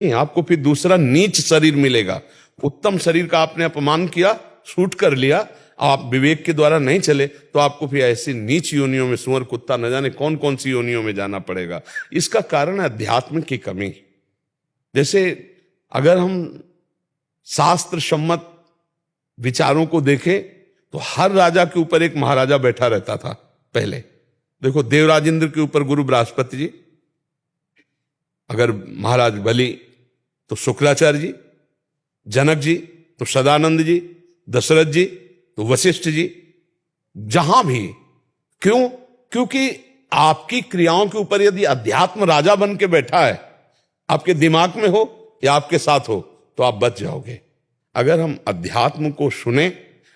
नहीं, आपको फिर दूसरा नीच शरीर मिलेगा। उत्तम शरीर का आपने अपमान किया, शूट कर लिया, आप विवेक के द्वारा नहीं चले तो आपको फिर ऐसी नीच योनियों में, सुअर कुत्ता न जाने कौन कौन सी योनियों में जाना पड़ेगा। इसका कारण है अध्यात्म की कमी। जैसे अगर हम शास्त्र सम्मत विचारों को देखें तो हर राजा के ऊपर एक महाराजा बैठा रहता था पहले। देखो, देवराजेंद्र के ऊपर गुरु बृहस्पति जी, अगर महाराज बलि तो शुक्राचार्य जी, जनक जी तो सदानंद जी, दशरथ जी तो वशिष्ठ जी। जहां भी, क्यों? क्योंकि आपकी क्रियाओं के ऊपर यदि अध्यात्म राजा बन के बैठा है, आपके दिमाग में हो या आपके साथ हो, तो आप बच जाओगे। अगर हम अध्यात्म को सुने,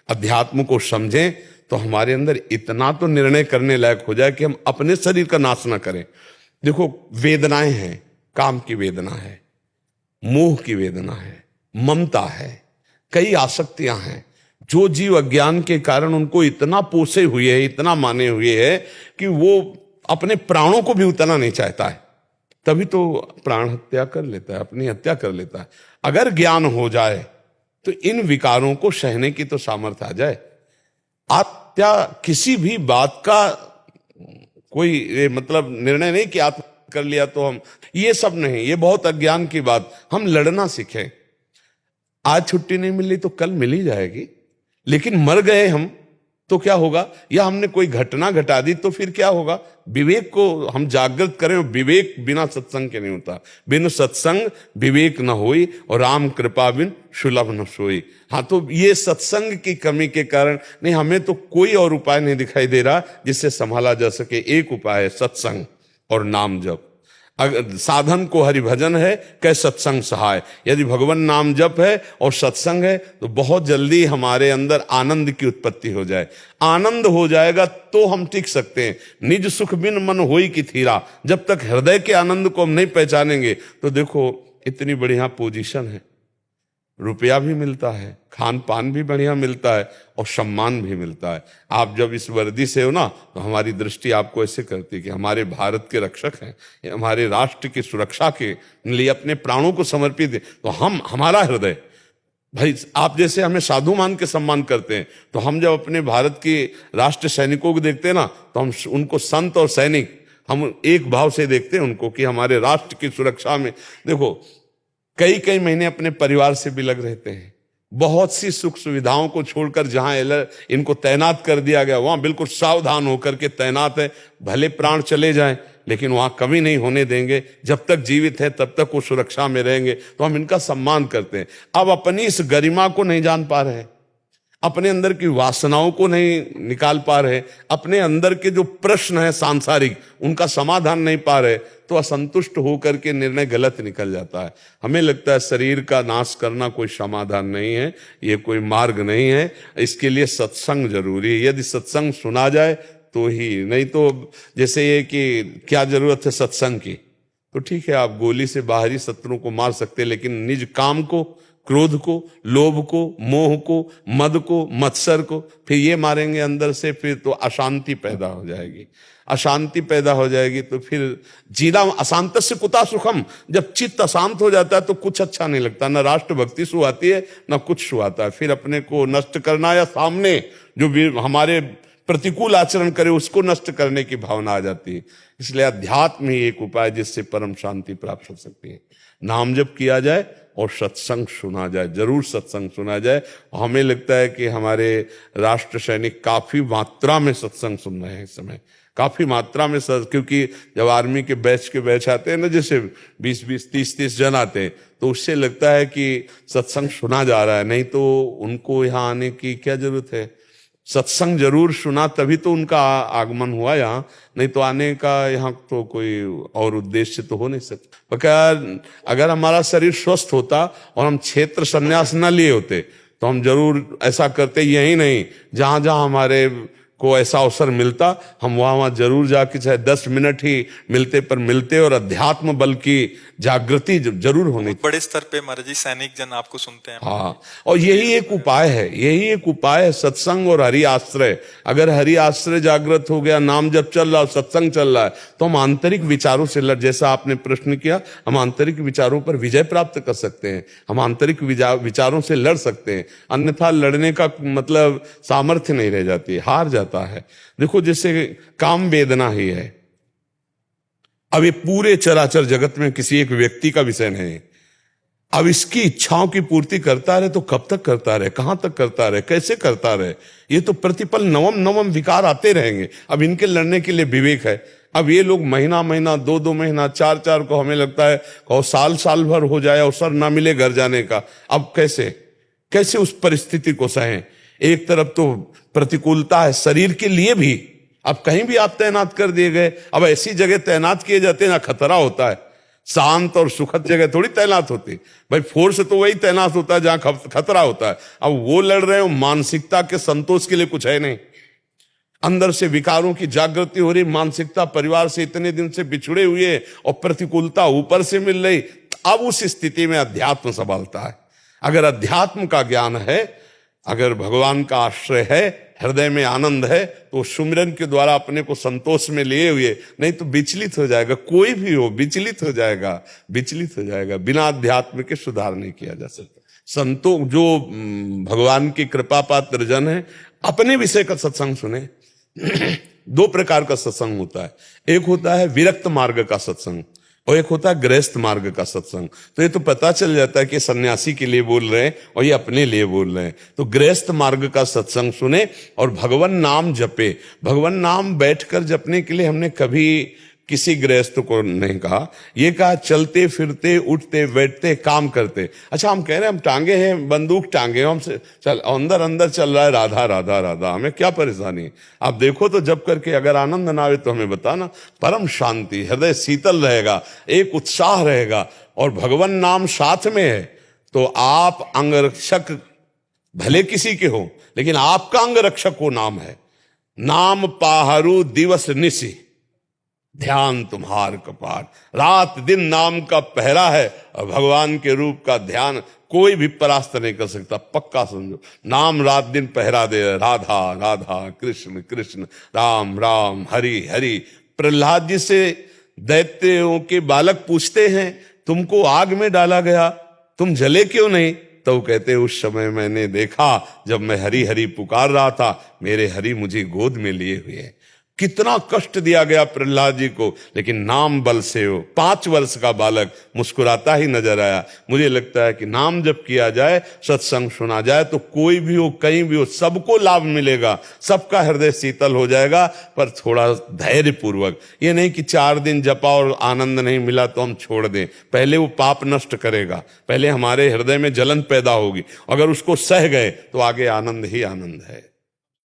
अध्यात्म को समझें, तो हमारे अंदर इतना तो निर्णय करने लायक हो जाए कि हम अपने शरीर का नाश ना करें। देखो, वेदनाएं हैं, काम की वेदना है, मोह की वेदना है, ममता है, कई आसक्तियां हैं जो जीव अज्ञान के कारण उनको इतना पोसे हुए है, इतना माने हुए है कि वो अपने प्राणों को भी उतना नहीं चाहता है, तभी तो प्राण हत्या कर लेता है, अपनी हत्या कर लेता है। अगर ज्ञान हो जाए तो इन विकारों को सहने की तो सामर्थ्य आ जाए। आत्या किसी भी बात का कोई मतलब निर्णय नहीं कि आत्म कर लिया तो हम, ये सब नहीं, ये बहुत अज्ञान की बात। हम लड़ना सीखें। आज छुट्टी नहीं मिली तो कल मिल ही जाएगी, लेकिन मर गए हम तो क्या होगा? या हमने कोई घटना घटा दी तो फिर क्या होगा? विवेक को हम जागृत करें। विवेक बिना सत्संग के नहीं होता। बिन सत्संग विवेक न होई और राम कृपा बिन सुलभ न सोई। हाँ, तो ये सत्संग की कमी के कारण नहीं, हमें तो कोई और उपाय नहीं दिखाई दे रहा जिससे संभाला जा सके। एक उपाय है सत्संग और नाम जप। अगर साधन को हरिभजन है, कै सत्संग सहाय। यदि भगवान नाम जप है और सत्संग है तो बहुत जल्दी हमारे अंदर आनंद की उत्पत्ति हो जाए। आनंद हो जाएगा तो हम टिक सकते हैं। निज सुख बिन मन होई की थीरा। जब तक हृदय के आनंद को हम नहीं पहचानेंगे तो देखो, इतनी बढ़िया पोजीशन है, रुपया भी मिलता है, खान पान भी बढ़िया मिलता है और सम्मान भी मिलता है। आप जब इस वर्दी से हो ना, तो हमारी दृष्टि आपको ऐसे करती है कि हमारे भारत के रक्षक हैं, हमारे राष्ट्र की सुरक्षा के लिए अपने प्राणों को समर्पित है। तो हमारा हृदय, भाई आप जैसे हमें साधु मान के सम्मान करते हैं, तो हम जब अपने भारत के राष्ट्र सैनिकों को देखते हैं ना, तो हम उनको संत और सैनिक, हम एक भाव से देखते हैं उनको कि हमारे राष्ट्र की सुरक्षा में। देखो, कई कई महीने अपने परिवार से बिलग रहते हैं। बहुत सी सुख सुविधाओं को छोड़कर जहां इनको तैनात कर दिया गया, वहां बिल्कुल सावधान होकर के तैनात है। भले प्राण चले जाएं, लेकिन वहां कमी नहीं होने देंगे। जब तक जीवित है तब तक वो सुरक्षा में रहेंगे, तो हम इनका सम्मान करते हैं। अब अपनी इस गरिमा को नहीं जान पा रहे हैं, अपने अंदर की वासनाओं को नहीं निकाल पा रहे, अपने अंदर के जो प्रश्न है सांसारिक, उनका समाधान नहीं पा रहे, तो असंतुष्ट होकर के निर्णय गलत निकल जाता है। हमें लगता है शरीर का नाश करना कोई समाधान नहीं है, ये कोई मार्ग नहीं है। इसके लिए सत्संग जरूरी है। यदि सत्संग सुना जाए तो ही, नहीं तो जैसे ये कि क्या जरूरत है सत्संग की? तो ठीक है, आप गोली से बाहरी शत्रु को मार सकते, लेकिन निज काम को, क्रोध को, लोभ को, मोह को, मद को, मत्सर को फिर ये मारेंगे अंदर से, फिर तो अशांति पैदा हो जाएगी। अशांति पैदा हो जाएगी तो फिर जीना अशांत से कुता सुखम। जब चित्त अशांत हो जाता है तो कुछ अच्छा नहीं लगता, न राष्ट्रभक्ति सुहाती है न कुछ सुहाता है। फिर अपने को नष्ट करना या सामने जो भी हमारे प्रतिकूल आचरण करे उसको नष्ट करने की भावना आ जाती है। इसलिए अध्यात्म ही एक उपाय जिससे परम शांति प्राप्त हो सकती है। नाम जप किया जाए और सत्संग सुना जाए, जरूर सत्संग सुना जाए। हमें लगता है कि हमारे राष्ट्र सैनिक काफी मात्रा में सत्संग सुन रहे हैं इस समय, काफी मात्रा में क्योंकि जब आर्मी के बैच आते हैं ना, जैसे 20-20, 30-30 जन आते हैं, तो उससे लगता है कि सत्संग सुना जा रहा है। नहीं तो उनको यहाँ आने की क्या जरूरत है? सत्संग जरूर सुना तभी तो उनका आगमन हुआ यहाँ, नहीं तो आने का यहाँ तो कोई और उद्देश्य तो हो नहीं सकता। बगैर अगर हमारा शरीर स्वस्थ होता और हम क्षेत्र संन्यास न लिए होते तो हम जरूर ऐसा करते। यही नहीं, जहां जहां हमारे को ऐसा अवसर मिलता, हम वहां जरूर जाके चाहे 10 मिनट ही मिलते, पर मिलते और अध्यात्म बल की जागृति जरूर होनी। बड़े स्तर पे महाराज जी सैनिक जन आपको सुनते हैं। हाँ, और यही एक उपाय है, यही एक उपाय है, सत्संग और हरि आश्रय। अगर हरि आश्रय जागृत हो गया, नाम जब चल रहा, सत्संग चल रहा है, तो हम आंतरिक विचारों से जैसा आपने प्रश्न किया, हम आंतरिक विचारों पर विजय प्राप्त कर सकते हैं, हम आंतरिक विचारों से लड़ सकते हैं। अन्यथा लड़ने का मतलब सामर्थ्य नहीं रह जाती, हार जाता है। देखो, जैसे काम वेदना ही है, अब ये पूरे चराचर जगत में किसी एक व्यक्ति का विषय नहीं। अब इसकी इच्छाओं की पूर्ति करता रहे तो कब तक करता रहे, कहां तक करता रहे, कैसे करता रहे? ये तो प्रतिपल नवम नवम विकार आते रहेंगे। अब इनके लड़ने के लिए विवेक है। अब ये लोग महीना महीना, 2 महीना, 4 को हमें लगता है और साल भर हो जाए, अवसर ना मिले घर जाने का। अब कैसे उस परिस्थिति को सहें? एक तरफ तो प्रतिकूलता है शरीर के लिए भी। अब कहीं भी आप तैनात कर दिए गए, अब ऐसी जगह तैनात किए जाते हैं ना खतरा होता है। शांत और सुखद जगह थोड़ी तैनात होती भाई, फोर्स तो वही तैनात होता है जहां खतरा होता है। अब वो लड़ रहे हो, मानसिकता के संतोष के लिए कुछ है नहीं, अंदर से विकारों की जागृति हो रही, मानसिकता परिवार से इतने दिन से बिछुड़े हुए और प्रतिकूलता ऊपर से मिल रही। अब उस स्थिति में अध्यात्म संभालता है। अगर अध्यात्म का ज्ञान है, अगर भगवान का आश्रय है, हृदय में आनंद है, तो सुमिरन के द्वारा अपने को संतोष में लिए हुए, नहीं तो विचलित हो जाएगा। कोई भी हो विचलित हो जाएगा। बिना अध्यात्म के सुधार नहीं किया जा सकता। संतों जो भगवान की कृपा पात्र जन है, अपने विषय का सत्संग सुने। 2 प्रकार का सत्संग होता है, एक होता है विरक्त मार्ग का सत्संग और एक होता है गृहस्थ मार्ग का सत्संग। तो ये तो पता चल जाता है कि सन्यासी के लिए बोल रहे हैं और ये अपने लिए बोल रहे हैं। तो गृहस्थ मार्ग का सत्संग सुने और भगवान नाम जपे। भगवान नाम बैठकर जपने के लिए हमने कभी किसी गृहस्थ को नहीं कहा, ये कहा चलते फिरते उठते बैठते काम करते। अच्छा, हम कह रहे हैं हम टांगे हैं, बंदूक टांगे हम से चल, अंदर चल रहा है राधा राधा राधा, हमें क्या परेशानी है? आप देखो तो जब करके, अगर आनंद ना आवे तो हमें बताना। परम शांति, हृदय शीतल रहेगा, एक उत्साह रहेगा और भगवान नाम साथ में है तो आप अंगरक्षक भले किसी के हो, लेकिन आपका अंगरक्षक वो नाम है। नाम पाहरू दिवस निशि, ध्यान तुम्हार कपाट। रात दिन नाम का पहरा है और भगवान के रूप का ध्यान कोई भी परास्त नहीं कर सकता। पक्का समझो, नाम रात दिन पहरा दे, राधा राधा कृष्ण कृष्ण राम राम हरि हरि। प्रहलाद जी से दैत्यों के बालक पूछते हैं, तुमको आग में डाला गया, तुम जले क्यों नहीं? तो कहते उस समय मैंने देखा जब मैं हरि हरि पुकार रहा था, मेरे हरि मुझे गोद में लिए हुए हैं। कितना कष्ट दिया गया प्रहलाद जी को, लेकिन नाम बल से वो 5 वर्ष का बालक मुस्कुराता ही नजर आया। मुझे लगता है कि नाम जब किया जाए, सत्संग सुना जाए, तो कोई भी हो कहीं भी हो सबको लाभ मिलेगा, सबका हृदय शीतल हो जाएगा। पर थोड़ा धैर्य पूर्वक, ये नहीं कि 4 दिन जपा और आनंद नहीं मिला तो हम छोड़ दें। पहले वो पाप नष्ट करेगा, पहले हमारे हृदय में जलन पैदा होगी। अगर उसको सह गए तो आगे आनंद ही आनंद है।